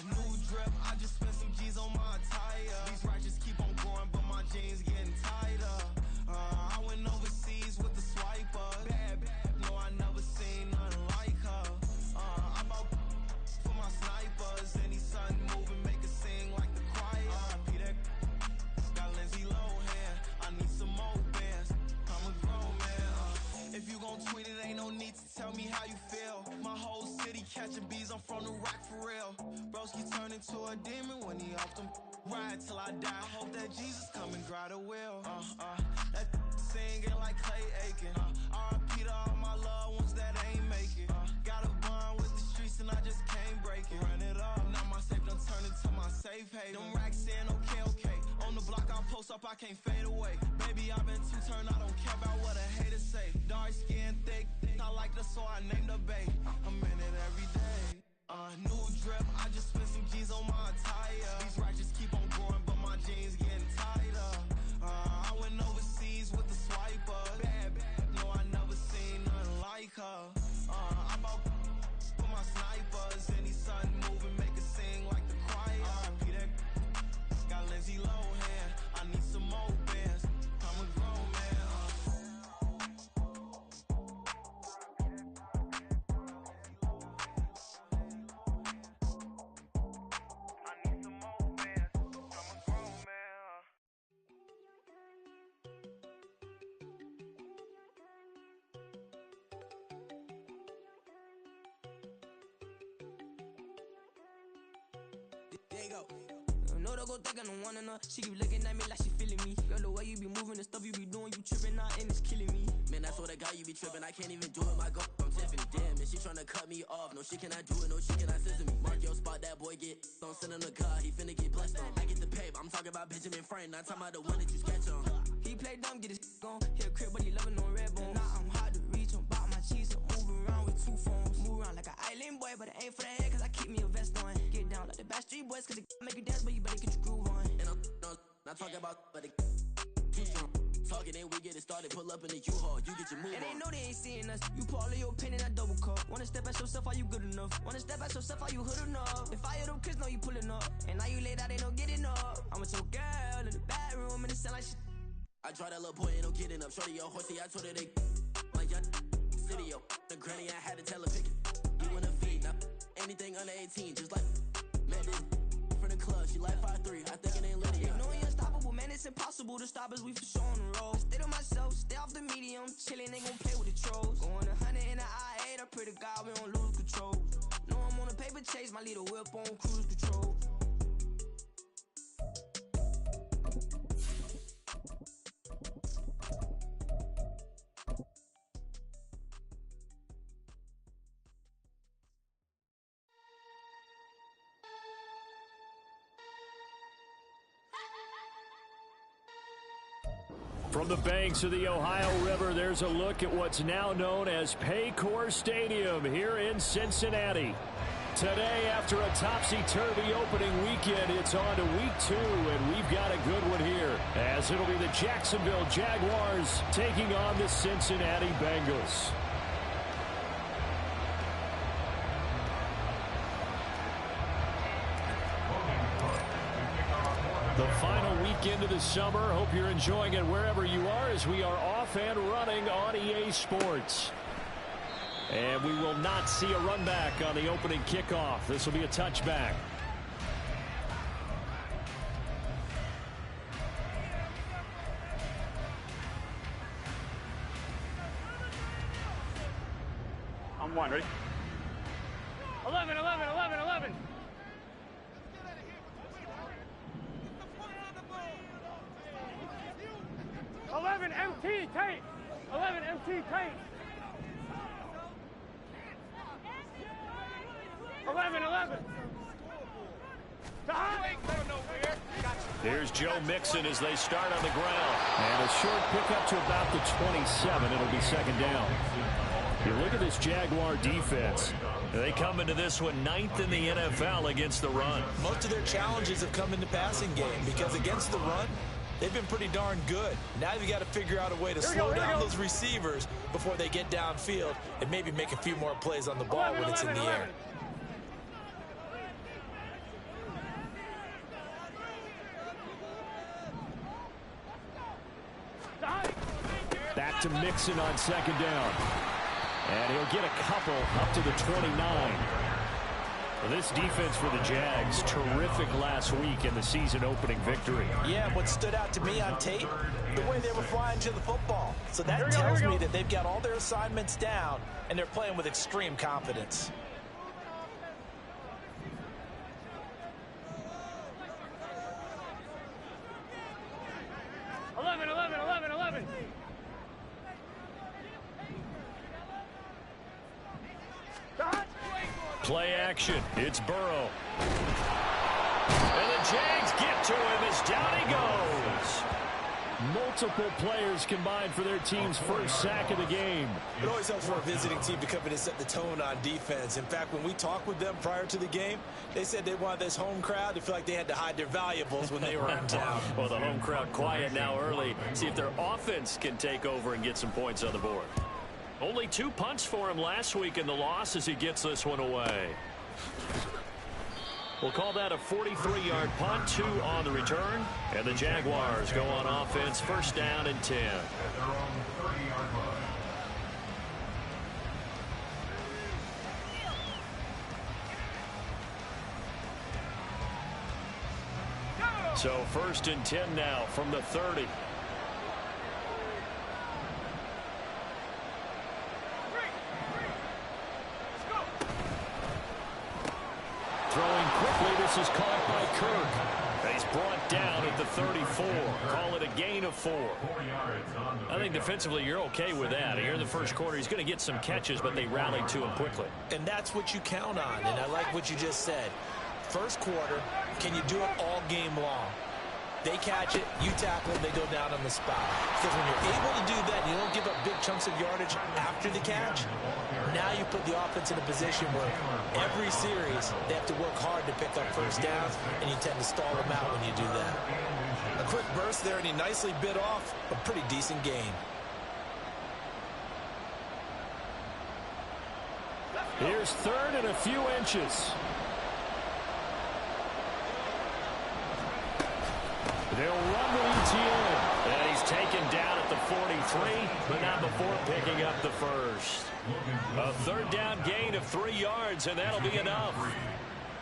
New drip, I just spent some G's on my attire. These righteous keep on going, but my jeans getting tighter. I went overseas with the swiper. Bad, no, I never seen nothing like her. I bought for my snipers. Any sun moving, make it sing like the choir. Peter got Lindsay Lohan. I need some more bands. I'm a grown man. If you gon' tweet it, ain't no need to tell me how you feel. My whole city catching bees, I'm from the rock for real. Broski turned into a demon when he off them. Ride till I die. Hope that Jesus come and grab the wheel. That singing like Clay Aiken. R.I.P. to all my loved ones that ain't make it. Got a bond with the streets and I just can't break it. Run it up, now my safe done turned into my safe haven. Them racks in, okay. On the block I post up, I can't fade away. Baby, I've been too turned, I don't care about what a hater say. Dark skin, thick, I like the so I named the bae. I'm in it every day. New drip, I just spent some G's on my attire. These righteous keep on going, but my jeans getting tighter. I went overseas with the swiper. Bad, no, I never seen nothing like her. I bought for my snipers. Any sun moving, make it sing like the choir. Peter got Lindsay Lohan. I need some more bands. I'm a grown man. There you go. No, don't go think I don't wanna know. She keep looking at me like she feeling me. Girl, the way you be moving, the stuff you be doing, you tripping out and it's killing me. Man, I swear to God, you be tripping. I can't even do it. My go, I'm Tiffany. Damn, and she tryna cut me off. No shit cannot do it. No shit cannot scissor me. Mark your spot, that boy get. Don't send him to God. He finna get blessed on. I get the paper. I'm talking about Benjamin Franklin. Not talking about the one that you sketch on. He play dumb, get his gone. Hit a crib, but he loving on red bone. Now I'm hard to reach. I'm about my cheese. I'm moving around with two phones. Move around like an island boy, but it ain't for the head, cause I keep me a vest on. Get down like the Backstreet Boys, cause it make you dance, but you better get your groove on. And I'm not talking about, but it too strong. Talking and we get it started, pull up in the U-Haul, you get your move on. And they know they ain't seeing us. You pull all of your pen in that double cup. Wanna step at yourself, are you good enough? Wanna step at yourself, are you hood enough? If I hear them kids, know you pulling up. And now you laid out, they no getting up. I'm with your girl in the bedroom, and it sound like shit. I draw that little boy, ain't no getting up. Shorty, yo, horsey, I told her they my young city, yo. The granny, I had to tell her pick it. You in a feed, now anything under 18, just like met this from the club. She like 5'3", I think it ain't Lydia. They know we unstoppable, man, it's impossible to stop us. We for sure on the road. Stay to myself, stay off the medium, chillin', they gon' play with the trolls. Going 100 in the I-8, I pray to God we don't lose control. Know I'm on a paper chase, my leader whip on cruise control. From the banks of the Ohio River, there's a look at what's now known as Paycor Stadium here in Cincinnati. Today, after a topsy-turvy opening weekend, it's on to week 2, and we've got a good one here, as it'll be the Jacksonville Jaguars taking on the Cincinnati Bengals. The final weekend of the summer. Hope you're enjoying it wherever you are, as we are off and running on EA Sports. And we will not see a run back on the opening kickoff. This will be a touchback. I'm one, ready? 11, 11, 11, 11. 11 MT tape. 11 MT tape. 11, 11. Here's Joe Mixon as they start on the ground. And a short pickup to about the 27. It'll be second down. You look at this Jaguar defense. They come into this one 9th in the NFL against the run. Most of their challenges have come in the passing game because against the run, they've been pretty darn good. Now you've got to figure out a way to slow down those receivers before they get downfield and maybe make a few more plays on the ball when it's in the air. Back to Mixon on second down. And he'll get a couple up to the 29. Well, this defense for the Jags, terrific last week in the season-opening victory. Yeah, what stood out to me on tape, the way they were flying to the football. So that tells me that they've got all their assignments down, and they're playing with extreme confidence. Play action. It's Burrow. And the Jags get to him as down he goes. Multiple players combined for their team's first sack of the game. It always helps for a visiting team to come in and set the tone on defense. In fact, when we talked with them prior to the game, they said they wanted this home crowd to feel like they had to hide their valuables when they were in town. Well, the home crowd quiet now early. See if their offense can take over and get some points on the board. Only 2 punts for him last week in the loss as he gets this one away. We'll call that a 43-yard punt, 2 on the return. And the Jaguars go on offense, first down and 10. So first and 10 now from the 30. Throwing quickly, this is caught by Kirk. He's brought down at the 34. Call it a gain of 4. I think defensively you're okay with that. Here in the first quarter, he's going to get some catches, but they rallied to him quickly. And that's what you count on, and I like what you just said. First quarter, can you do it all game long? They catch it, you tackle them, they go down on the spot. Because when you're able to do that, you don't give up big chunks of yardage after the catch. Now you put the offense in a position where every series they have to work hard to pick up first downs, and you tend to stall them out when you do that. A quick burst there, and he nicely bit off a pretty decent gain. Here's third and a few inches. They'll run with ETN. And he's taken down at the 43, but not before picking up the first. A third down gain of 3 yards, and that'll be enough.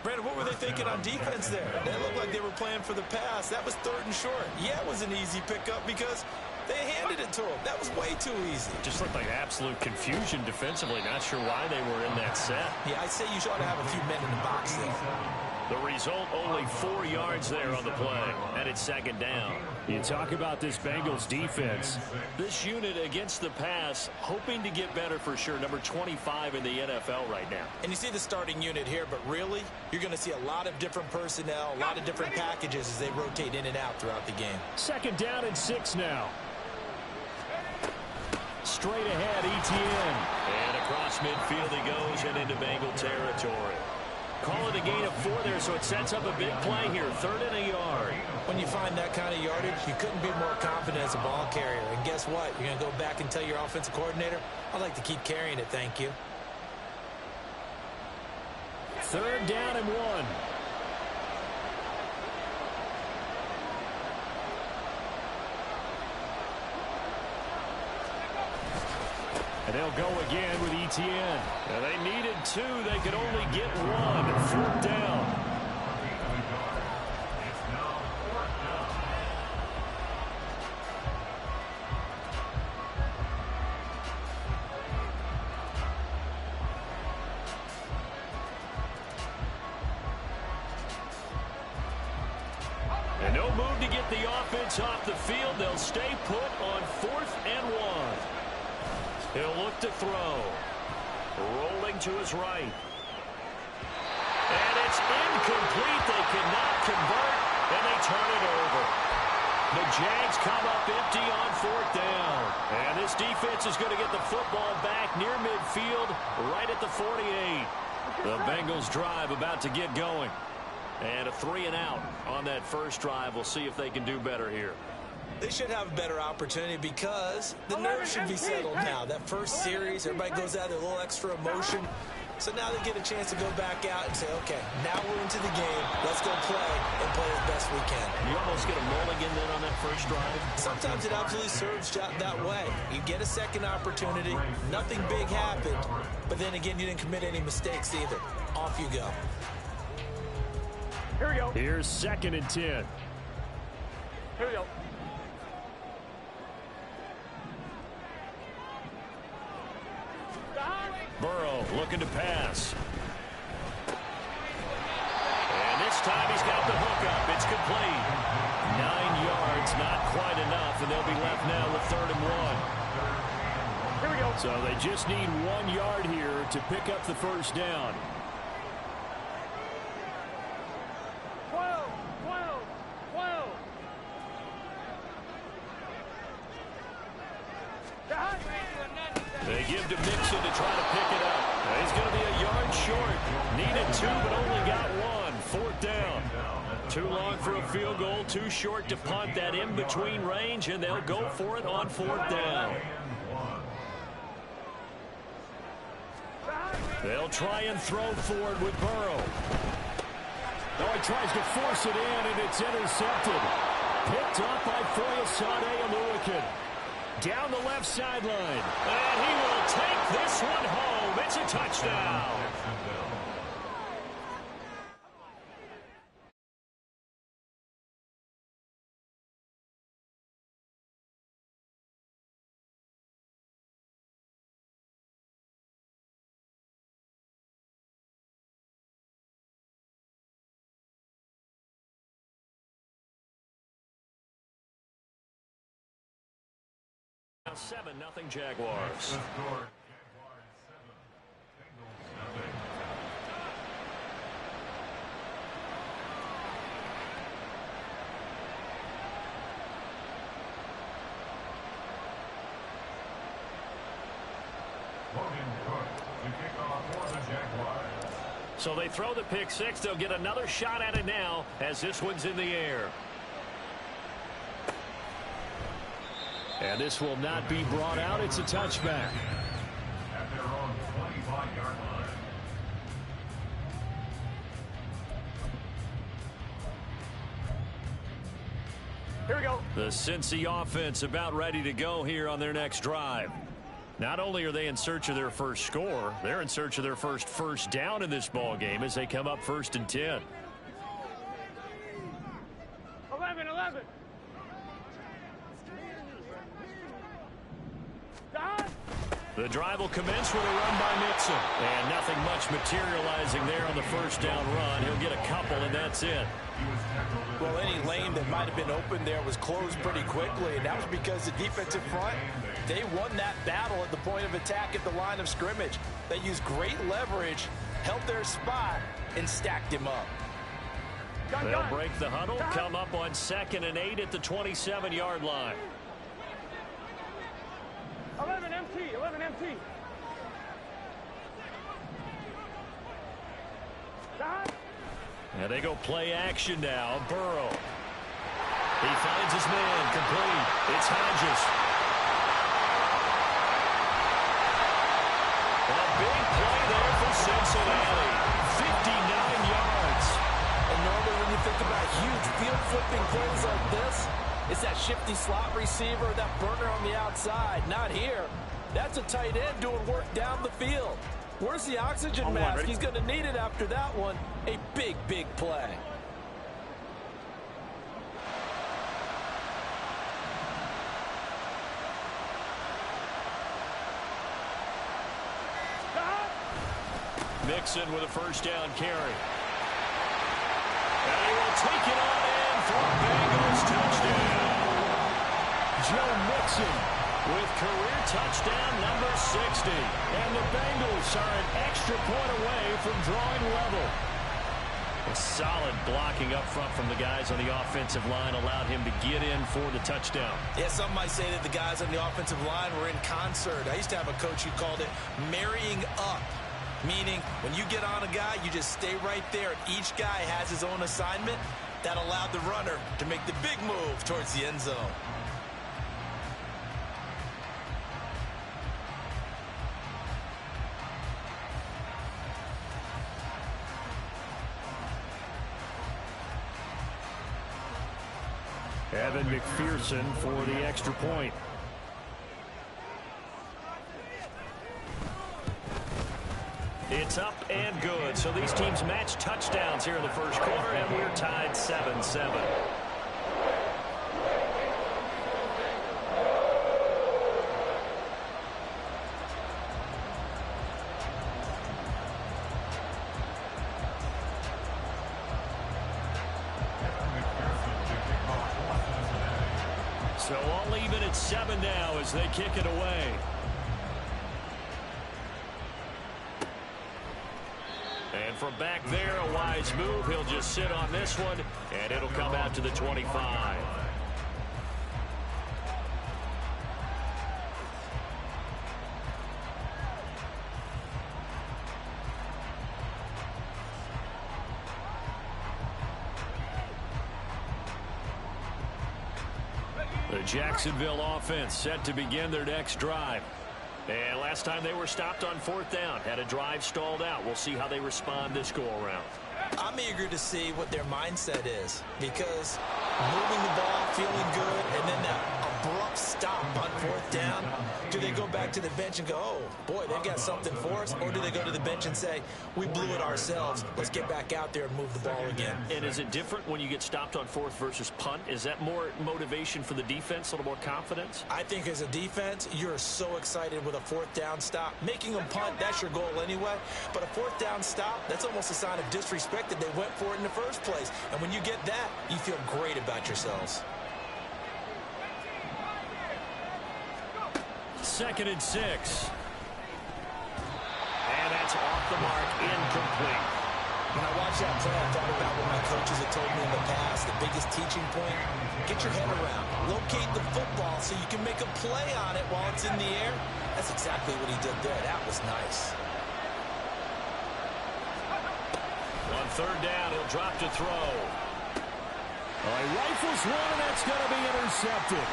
Brandon, what were they thinking on defense there? They looked like they were playing for the pass. That was 3rd and short. Yeah, it was an easy pickup because they handed it to him. That was way too easy. Just looked like absolute confusion defensively. Not sure why they were in that set. Yeah, I'd say you ought to have a few men in the box there. The result, only 4 yards there on the play, and it's second down. You talk about this Bengals defense. This unit against the pass, hoping to get better for sure. Number 25 in the NFL right now. And you see the starting unit here, but really, you're going to see a lot of different personnel, a lot of different packages as they rotate in and out throughout the game. Second down and 6 now. Straight ahead, ETN. And across midfield he goes and into Bengal territory. Call it a gain of 4 there, so it sets up a big play here. 3rd and a yard. When you find that kind of yardage, you couldn't be more confident as a ball carrier. And guess what? You're going to go back and tell your offensive coordinator, I'd like to keep carrying it, thank you. 3rd down and 1. And they'll go again with ETN. And they needed 2. They could only get 1. 4th down. And no move to get the offense off the field. They'll stay put on 4th and 1. He'll look to throw. Rolling to his right. And it's incomplete. They cannot convert, and they turn it over. The Jags come up empty on 4th down. And this defense is going to get the football back near midfield, right at the 48. The Bengals drive about to get going. And a 3 and out on that first drive. We'll see if they can do better here. They should have a better opportunity because the nerves should be settled now. That first series, everybody goes out with a little extra emotion. So now they get a chance to go back out and say, okay, now we're into the game. Let's go play and play as best we can. You almost get a mulligan then on that first drive. Sometimes it absolutely serves that way. You get a second opportunity. Nothing big happened. But then again, you didn't commit any mistakes either. Off you go. Here we go. Here's 2nd and 10. Here we go. Burrow looking to pass. And this time he's got the hook up. It's complete. 9 yards, not quite enough, and they'll be left now with 3rd and 1. Here we go. So they just need 1 yard here to pick up the first down. 12, 12, 12. They give to Mixon to try to pick it up. He's going to be a yard short. Needed 2, but only got 1. 4th down. Too long for a field goal. Too short to punt that in-between range, and they'll go for it on 4th down. They'll try and throw forward with Burrow. Oh, he tries to force it in, and it's intercepted. Picked up by Foyesade Oluwakin. Down the left sideline. And he will take this one home. It's a touchdown. Now 7-0 Jaguars. So they throw the pick six. They'll get another shot at it now as this one's in the air. And this will not be brought out. It's a touchback. At their own 25-yard line. Here we go. The Cincy offense about ready to go here on their next drive. Not only are they in search of their first score, they're in search of their first down in this ball game as they come up 1st and 10. 11. The drive will commence with a run by Mixon. And nothing much materializing there on the first down run. He'll get a couple, and that's it. Well, any lane that might have been open there was closed pretty quickly, and that was because the defensive front, they won that battle at the point of attack at the line of scrimmage. They used great leverage, held their spot, and stacked him up. They'll break the huddle, come up on 2nd and 8 at the 27-yard line. 11 empty. And they go play action now. Burrow. He finds his man. Complete. It's Hodges. A big play there for Cincinnati. 59 yards. And normally when you think about huge field flipping plays like this, it's that shifty slot receiver, that burner on the outside. Not here. That's a tight end doing work down the field. Where's the oxygen mask? He's going to need it after that one. A big, big play. Mixon with a first down carry. And he will take it on in for a Bengals touchdown. Joe Mixon with career touchdown number 60. And the Bengals are an extra point away from drawing level. A solid blocking up front from the guys on the offensive line allowed him to get in for the touchdown. Yeah, some might say that the guys on the offensive line were in concert. I used to have a coach who called it marrying up, meaning when you get on a guy, you just stay right there. Each guy has his own assignment, That allowed the runner to make the big move towards the end zone. Evan McPherson for the extra point. It's up and good. So these teams match touchdowns here in the first quarter, and we're tied 7-7. So all even at 7 now as they kick it away. And from back there, a wise move. He'll just sit on this one, and it'll come out to the 25. The Jacksonville offense set to begin their next drive. And last time they were stopped on 4th down, had a drive stalled out. We'll see how they respond this go-around. I'm eager to see what their mindset is, because moving the ball, feeling good, and then that abrupt stop on 4th down, do they go back to the bench and go, oh, boy, they've got something for us, or do they go to the bench and say, we blew it ourselves, let's get back out there and move the ball again? And is it different when you get stopped on 4th versus punt? Is that more motivation for the defense, a little more confidence? I think as a defense, you're so excited with a 4th down stop. Making them punt, that's your goal anyway. But a 4th down stop, that's almost a sign of disrespect that they went for it in the first place. And when you get that, you feel great about yourselves. 2nd and 6. And that's off the mark, incomplete. When I watched that play, I thought about what my coaches had told me in the past. The biggest teaching point, get your head around. Locate the football so you can make a play on it while it's in the air. That's exactly what he did there. That was nice. On 3rd down, he'll drop to throw. He rifles one, and that's going to be intercepted.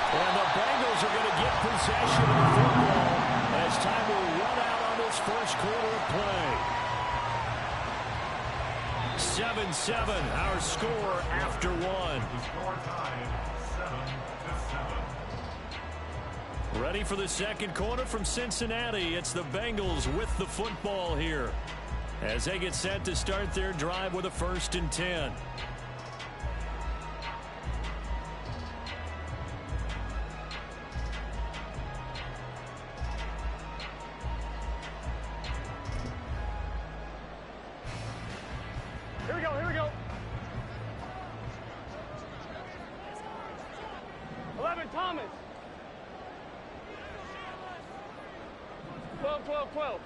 And the Bengals are going to get possession of the football as time will run out on this first quarter of play. 7-7, our score after one. The score tied 7-7. Ready for the second quarter from Cincinnati. It's the Bengals with the football here as they get set to start their drive with a 1st and 10. Here we go, here we go. 11, Thomas. 12, 12, 12.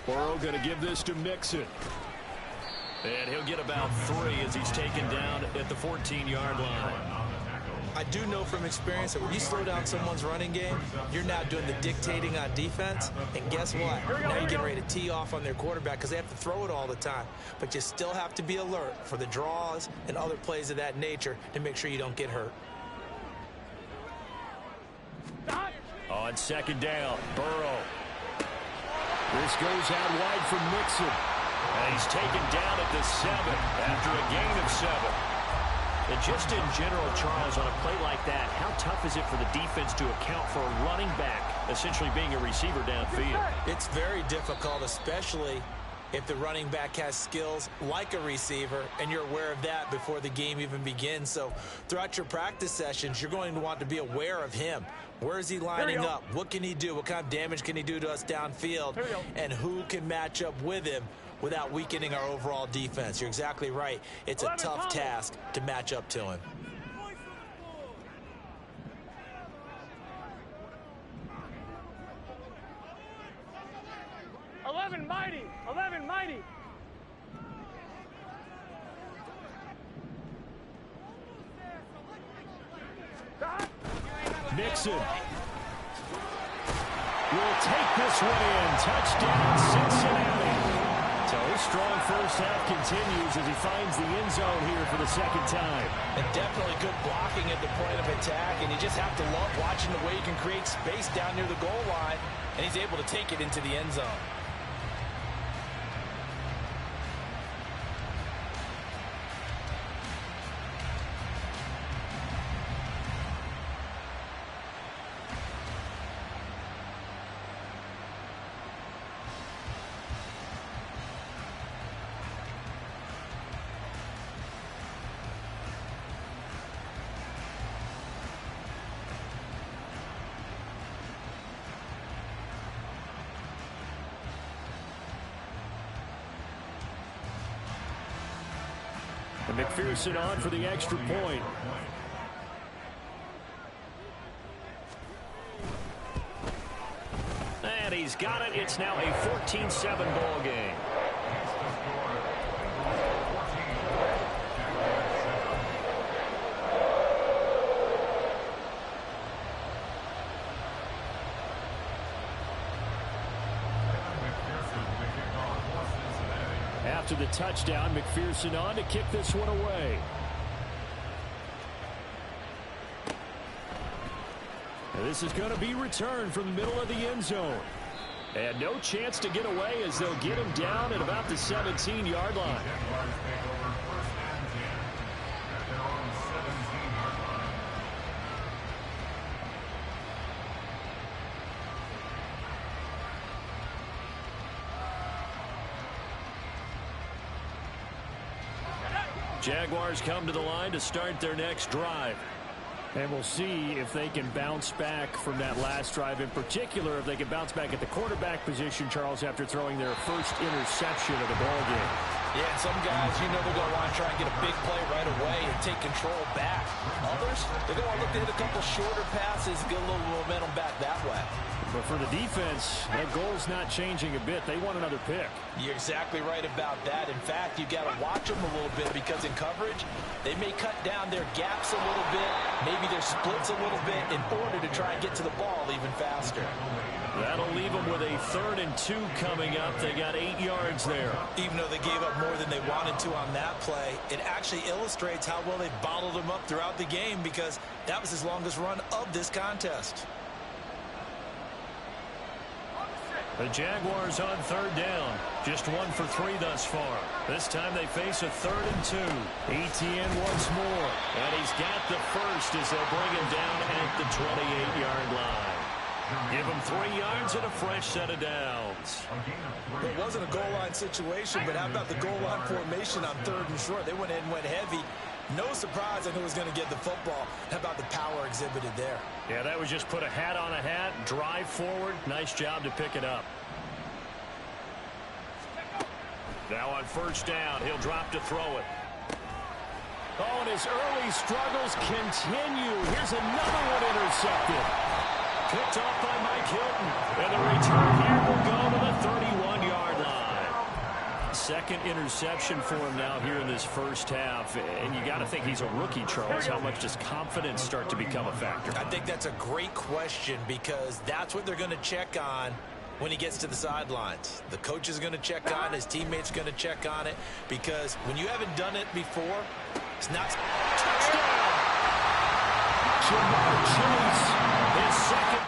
Burrow going to give this to Mixon. And he'll get about 3 as he's taken down at the 14-yard line. I do know from experience that when you slow down someone's running game, you're now doing the dictating on defense. And guess what? Now you're getting ready to tee off on their quarterback because they have to throw it all the time. But you still have to be alert for the draws and other plays of that nature to make sure you don't get hurt. On 2nd down, Burrow. This goes out wide for Mixon. And he's taken down at the 7 after a gain of 7. And just in general, Charles, on a play like that, how tough is it for the defense to account for a running back essentially being a receiver downfield? It's very difficult, especially if the running back has skills like a receiver, and you're aware of that before the game even begins. So throughout your practice sessions, you're going to want to be aware of him. Where is he lining up? What can he do? What kind of damage can he do to us downfield? And who can match up with him without weakening our overall defense? You're exactly right. It's a tough task to match up to him. Mighty. 11, mighty. Mixon will take this one in. Touchdown, Cincinnati. So his strong first half continues as he finds the end zone here for the second time. And definitely good blocking at the point of attack, and you just have to love watching the way he can create space down near the goal line, and he's able to take it into the end zone. And McPherson on for the extra point. And he's got it. It's now a 14-7 ball game. After the touchdown, McPherson on to kick this one away. And this is going to be returned from the middle of the end zone. And no chance to get away as they'll get him down at about the 17-yard line. Jaguars come to the line to start their next drive. And we'll see if they can bounce back from that last drive. In particular, if they can bounce back at the quarterback position, Charles, after throwing their first interception of the ballgame. Yeah, and some guys, you know, they're going to want to try and get a big play right away and take control back. Others, they're going to want to look to hit a couple shorter passes, get a little momentum back that way. But for the defense, that goal's not changing a bit. They want another pick. You're exactly right about that. In fact, you've got to watch them a little bit because in coverage, they may cut down their gaps a little bit, maybe their splits a little bit in order to try and get to the ball even faster. That'll leave them with a 3rd and 2 coming up. They got 8 yards there. Even though they gave up more than they wanted to on that play, it actually illustrates how well they bottled them up throughout the game because that was his longest run of this contest. The Jaguars on 3rd down. Just 1 for 3 thus far. This time they face a 3rd and 2. Etienne once more. And he's got the first as they'll bring him down at the 28-yard line. Give him 3 yards and a fresh set of downs. It wasn't a goal line situation, but how about the goal line formation on 3rd and short? They went in and went heavy. No surprise on who was going to get the football. How about the power exhibited there? Yeah, that was just put a hat on a hat, drive forward. Nice job to pick it up. Now on 1st down, he'll drop to throw it. Oh, and his early struggles continue. Here's another one intercepted. Picked off by Mike Hilton. And the return here will go to the 31-yard line. 2nd interception for him now here in this first half. And you got to think he's a rookie, Charles. How much does confidence start to become a factor? I think that's a great question because that's what they're going to check on when he gets to the sidelines. The coach is going to check on it. His teammates are going to check on it because when you haven't done it before, it's not... Touchdown! Jamar Chase, his 2nd